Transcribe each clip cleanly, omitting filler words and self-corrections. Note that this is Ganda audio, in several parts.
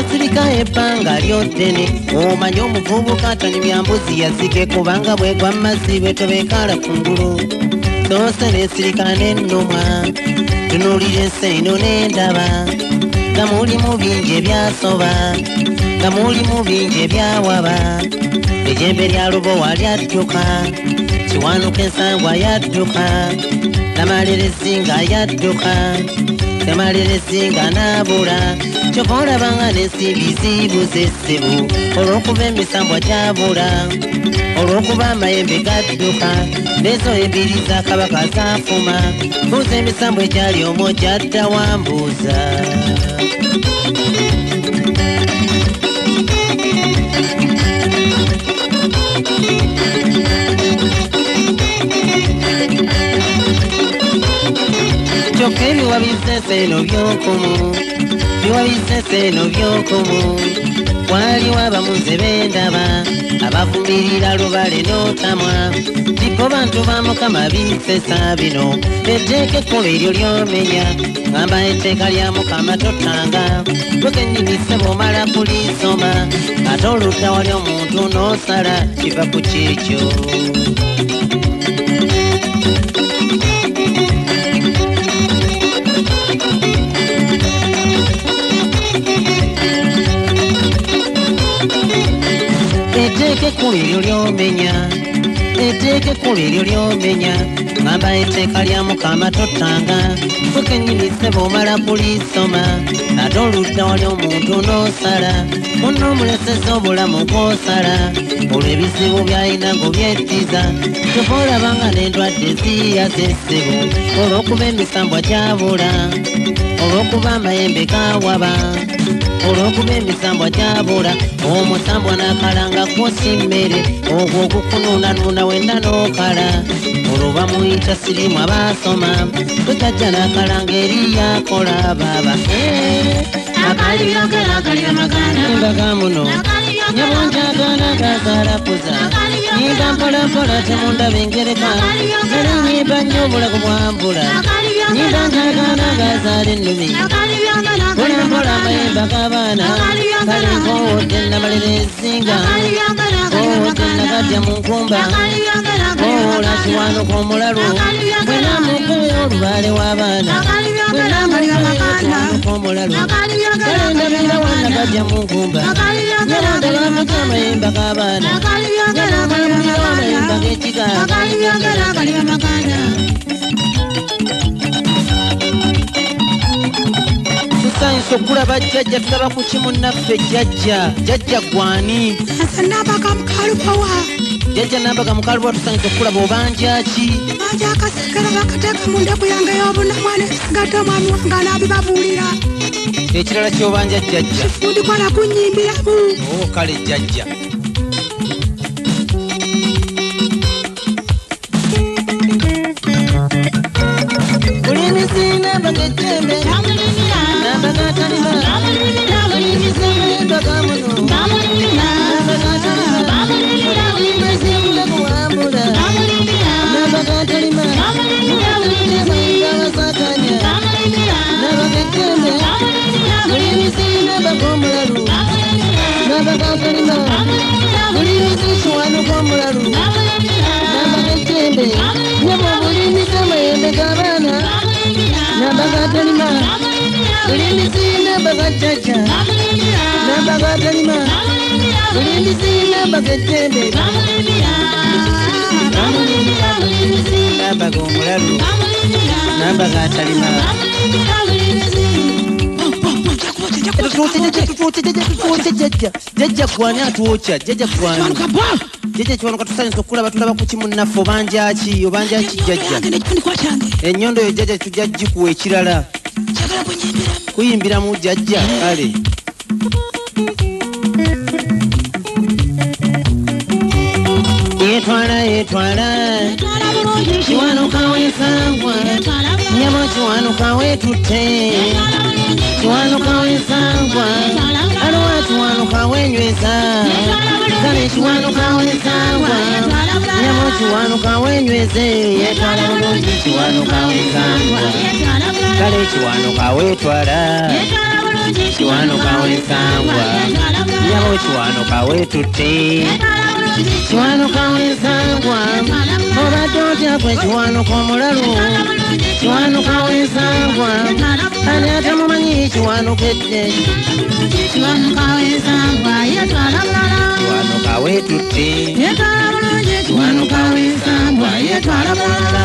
Nasirika ebbanga ly'oddene omanye omuvubuka atanyumya mbuzi yazike kubanga bwegwa masibe tobekala kungulu sose nesirika n'ennumwa tunuulira enseino n'endaba nga mulimu bingi ebyasoba nga mulimu bingi ebyawaba ejjembe lya lubowa lyadduka kiwanuka ensangwa yadduka namalirezi nga yadduka namalirezi nga naabula kyova olabanga n'ensimbi zibuze essebu olw'okuba emisambwa gyabula olw'okuba amayembe gadduka n'ezo embiri za kabaka zaafuma buuza emisambwa egyali omwo gyadda wambuuza kyokka ebiwabisese eno by'okumu biwabisese eno by'okumu waliwo abamuze b'endaba abavumirira lubale n'otamwa biko bantu ba Mukama bisesa bino etteeka ekkubo eryo ly'omenya ngamba etteeka lya Mukama totanga bwekennyini ssebo omala kulisoma ate oludda wali omuntu n'osala kiva ku kyekyo etteeka ekkulu eryo ly'omenya etteeka ekkulu eryo ly'omenya ngamba etteeka lya Mukama totanga bwekennyini ssebo omala kulisoma ate oludda wali omuntu n'osala munno omuleseza obulamu bw'osala olwo ebizibu by'alina ng'obyettiza kyova olabanga n'endwadde ziyaza essebo olw'okuba emisambwa gyabula olw'okuba amayembe gawaba olw'okuba emisambwa gyabula omusambwa n'akalanga kwosi mmere ogwo ogukunuunanuuna wenna n'okala olwo bamuyita sirimu abaasoma twekajja n'akalanga eri yakola baaba embaga muno nyabonjagala gazalakuza nyimba mpolampola temundaba engereka nali nyimba nnyo obulago bwambula nyimba njagala gazaala ennumi mpolampola amayemba g'abaana kale nkowodde namalira ensinga nkowodde nagadya mu nkumba nkowoola kiwanuka omulalu bwena mukubeyo olubaale w'abaana bwena mukubeyo omulalu kale ndabira wanagadya mu nkumba nyabonda bamuta amayemba g'abaana nyabonda amayemba g'ekiga tusanyusa okulaba jjajja tulaba ku kimu naffe jjajja gwani nabaga mukalubawa jjajja nabaga mukalubawa tusanyusa okulaba obanjaki banja akasekera bakateeka mu ndeku yange y'obunamwane sigadde omwami wange anaabibabuulira ekirala ky'obanja jjajja fundikola kunyimbiramu kale jjajja buli misina bagejjembe nabagatalima buli misina bagamuno nabagatalima buli misina kuwambula nabagatalima nabasakanya nabagejjembe buli misina bagomulalu nabagatalima buli misishiwanuka omulalu nabagejjembe nyabo buli misama yembe g'abaana nabagatalima buli misina bagajjajja nabagatalima buli misina bagejjembe nabaga omulalu nabagatalima jjajja gwani atwokya jjajja gwani jjajja kiwanuka tusanyusa okulaba tulaba ku kimu naffe obanjaki jjajja ennyondo yo jjajja tujja gikuwa ekirala kuyimbiramu jjajja kale yetwala kiwanuka wesangwa nyabo kiwanuka wetutte kiwanuka wesangwa aliwa kiwanuka wenyweza kale kiwanuka wesangwa nyabo kiwanuka wenyweze yetwala bulungi kiwanuka wesangwa kale kiwanuka wetwala kiwanuka wensangwa nyabo kiwanuka wetutte kiwanuka wensangwa obadde otya gwe kiwanuka omulalu kiwanuka wensangwa ani atamumanyi kiwanuka edde kiwanuka wensangwa yetwala bulala kiwanuka wetutte yetwala bulungi kiwanuka wensangwa yetwala bulala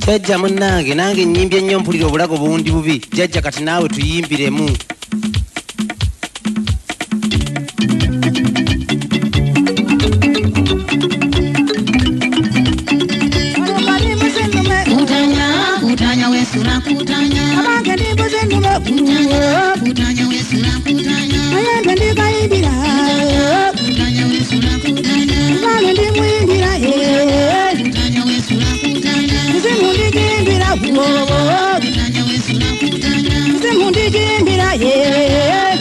jjajja munnange nange nyimbye nnyo mpulira obulago buwundi bubi jjajja kati naawe tuyimbiremu kutanya wesula kutanya abange ndimbuze ndume kutanya wesula kutanya ayende ndikayimbira kutanya wesula kutanya abange ndimuyingira kutanya wesula kutanya mzimu ndijimbira kutanya wesula kutanya mzimu ndijimbira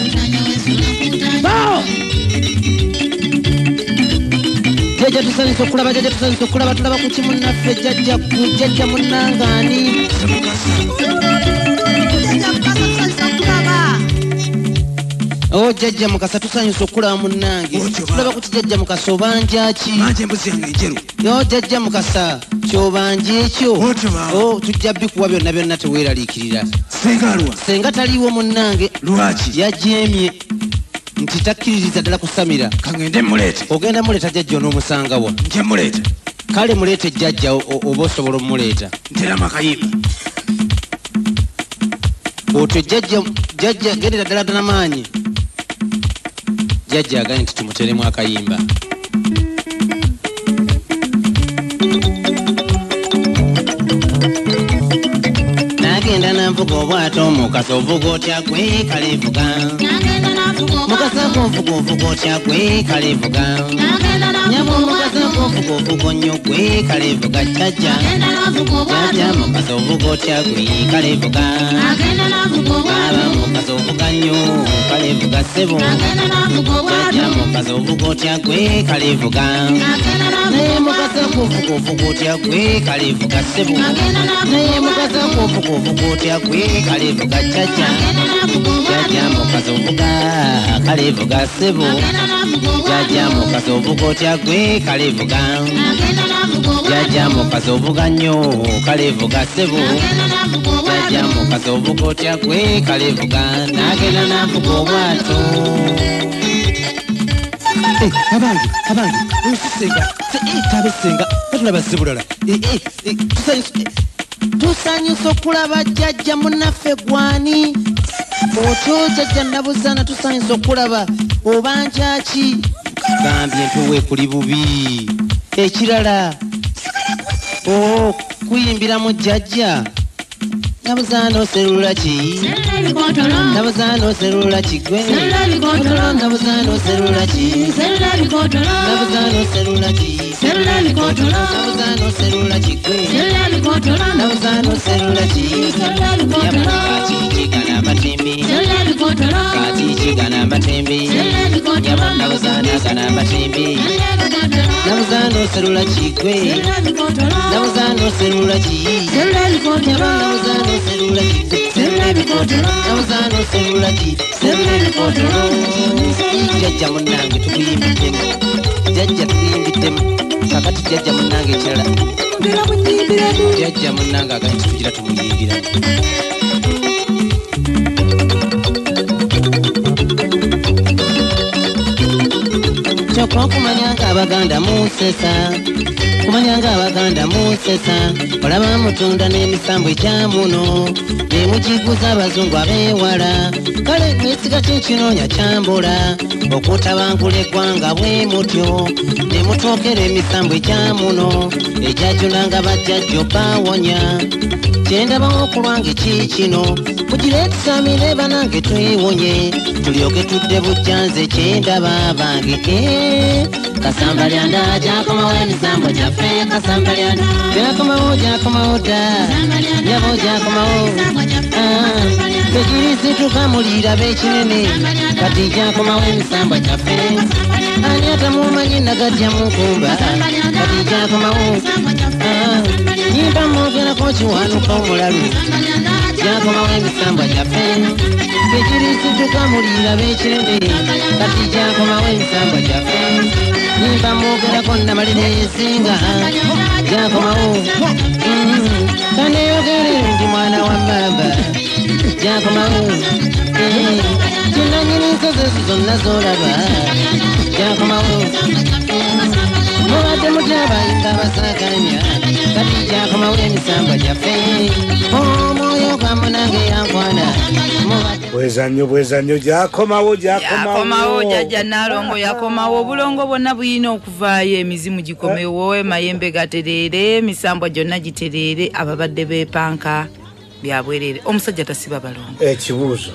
kutanya wesula kutanya jjajja tusanyusa okulaba jjajja tusanyusa okulaba tulaba ku kimu naffe jjajja munnangaani o jjajja mukasa tusanyusa okulaba munnange tulaba ku kijjajja mukasa obanjaki yo jjajja mukasa kyobanja ekyo tujja bikuwa byonna byonna teweeraliikirira senga taliiwo munnange yajemye nti takkiririza ddala kusamira kangende muleete ogenda muleeta jjajja onoomusangawa nje muleete kale muleete jjajja oba osobola omuleeta ntera makayimba otyo jjajja gendera ddala ddala maanyi jjajja aganye nti tumuteremu akayimba nagenda nanvuga obwato omukasa ovuga otya gwe kalevuga mukasa konvuga ovuga otya gwe kalevuga nyabo mukasa konvuga ovuga nnyo gwe kalevuga jjajja jjajja mukasa ovuga otya gwe kalevuga baba mukasa ovuga nnyo kalevuga ssebo jjajja mukasa ovuga otya gwe kalevuga naye mukasa konvuga ovuga otya gwe kalevuga ssebo naye mukasa konvuga ovuga otya gwe kalevuga jjajja jjajja mukasa ovuga kalevuga ssebo jjajja mukasa ovuga otya gwe kalevuga jjajja mukasa ovuga nnyo kalevuga ssebo jjajja mukasa ovuga otya gwe kalevuga nagenda nanvuga obwato abange nsisenga tabesenga batulaba ssebulala tusanyusa okulaba jjajja munnaffe gwani otyo jjajja nabuzaana tusanyusa okulaba obanjaki gambye ntuwe kuli bubi ekirala kuyimbiramu jjajja nabuzaana oserula ki nabuzaana oserula kigwe nabuzaana oserula ki nabuzaana oserula ki nabuzaana oserula kigwe nabuzaana oserula ki kati amatembe kati kigana amatembe nabuzaana gana amatembe nabuzaana oserula kigwe nabuzaana oserula ki nabuzaana oserula kigwe nabuzaana oserula ki jjajja munnange tukuyimbiddemu jjajja tukuyimbiddemu kakati jjajja munnange ekirala jjajja munnange agani tutugira tumuyingiramu kyokka okumanyanga abaganda musesa kumanyanga abaganda musesa olaba mutunda n'emisambo ekyamuno ne mugiguza abazungu ab'ewala kale mwesiga kinkinoonya kyambula okutabangula eggwanga bwe mutyo ne mutookera emisambo ekyamuno egyajunanga bajjajjo bawonya kyendabawo okulwanga ekikino mugireetusamire banange twewonye tulyoke tudde bujjanze kyendaba bange kasamba lyanda jakomawo emisambo gyaffe kasamba lyanda jakomawo dda yabo jakomawo tegirisituka mulira b'ekinene kati jakomawo emisambo gyaffe ani atamumanyi nagatya munkumba kati jakomawo nyimba mwogerako kiwanuka omulalu Jakomawo emisambwa gyaffe ekirisiddwa mulira b'ekirembe kati jakomawo emisambwa gyaffe nimba mwogerako namalira ensinga jakomawo kaneyogere ndi mwana wa baba jakomawo kinanyini nsozi ezo zonna z'olaba jakomawo mubadde mutya abayimba abasaganya kati jakomawo emisambwa gyaffe omwoyo gwa munange yankwana bwezannyo jakomawo jajja Nalongo yakomawo obulongo bwonna buyina okuvaayo emizimu gikomewo mayembe gatereere emisambwa gyonna gitereere ababadde beepanka byabwerere omusajja tasiba balongo ekibuuzo